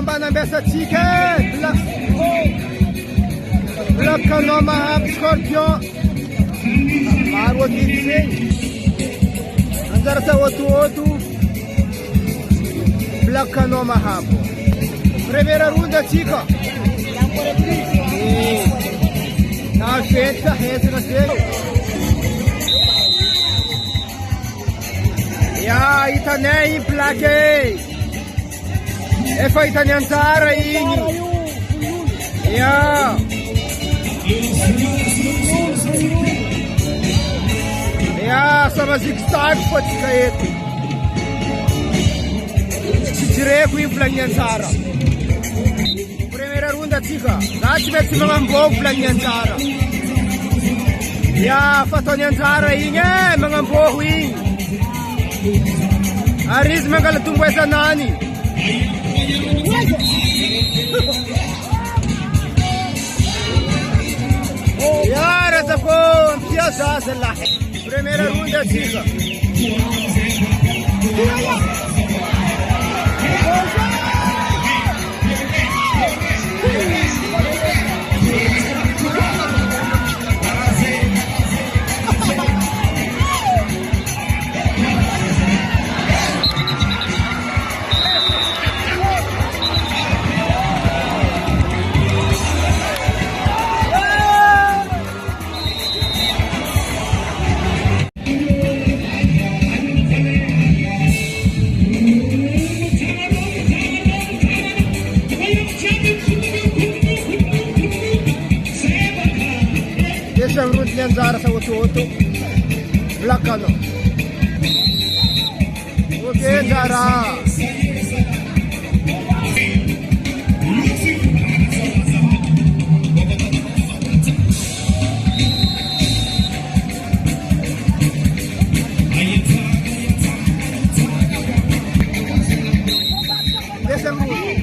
Ambana besa chicken. Black Kanoma have Scorpion. Marwa Gitsi. Andarta Otu. Black Kanoma have. Primeira runda, chica. Na feita, reza na feita. Ya, itane in plaque. E fai tagliantara ini. Ya. Ya, sama zigzag pati kaiti. Direco in plagliantara. Primeira runda chica. Dati metti mangambo plagliantara. Ya, fatto niantara ini, mangambo ini. Aris magalatungwe sa nani. Yara tako empieza la primera ronda chica. Ang root niyan Zara sa uto-uto. Black ano. Okay, Zara. Desang root.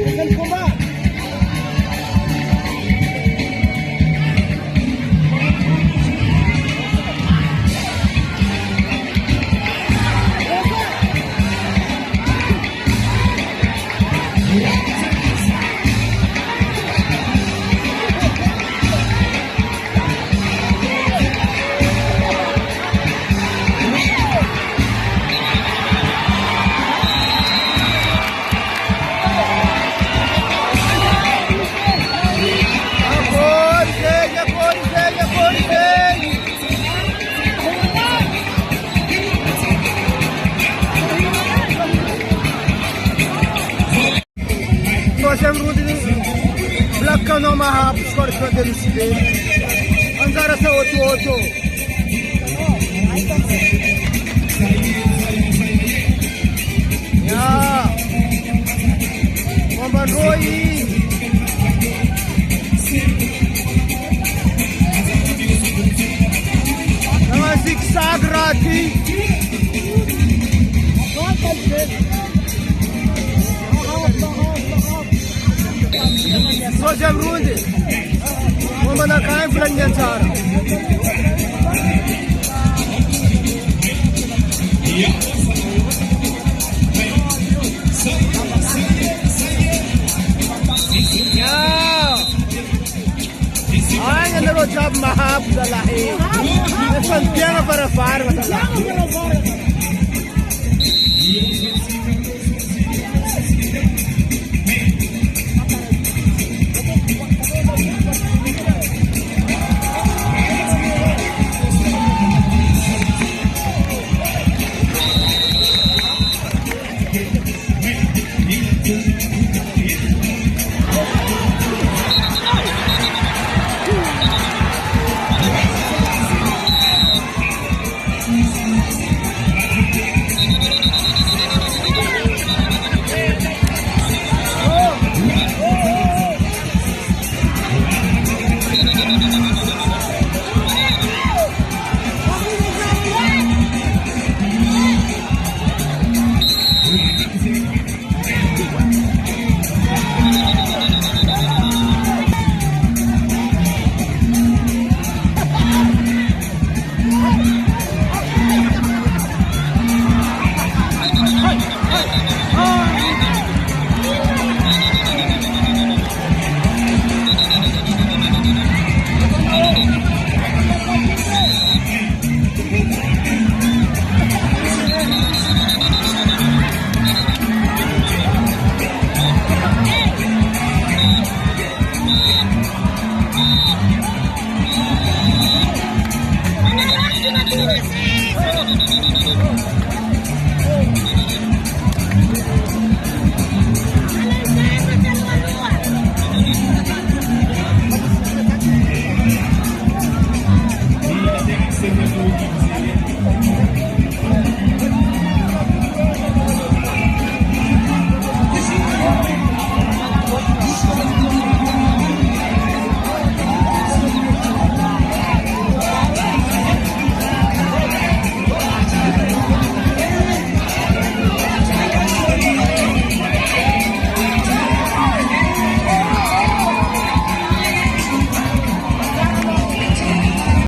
Desang kuma. Sem rudi Black Kanoma have Scorpion delisbe. Anzara sa oto. Ya. Moman Roy. Nama zigzag rati. Sojam rundi. Momana kain plagliantara. Ya. Ay, ano job mahab sa lahi. Nasantiyan para far sa lahi.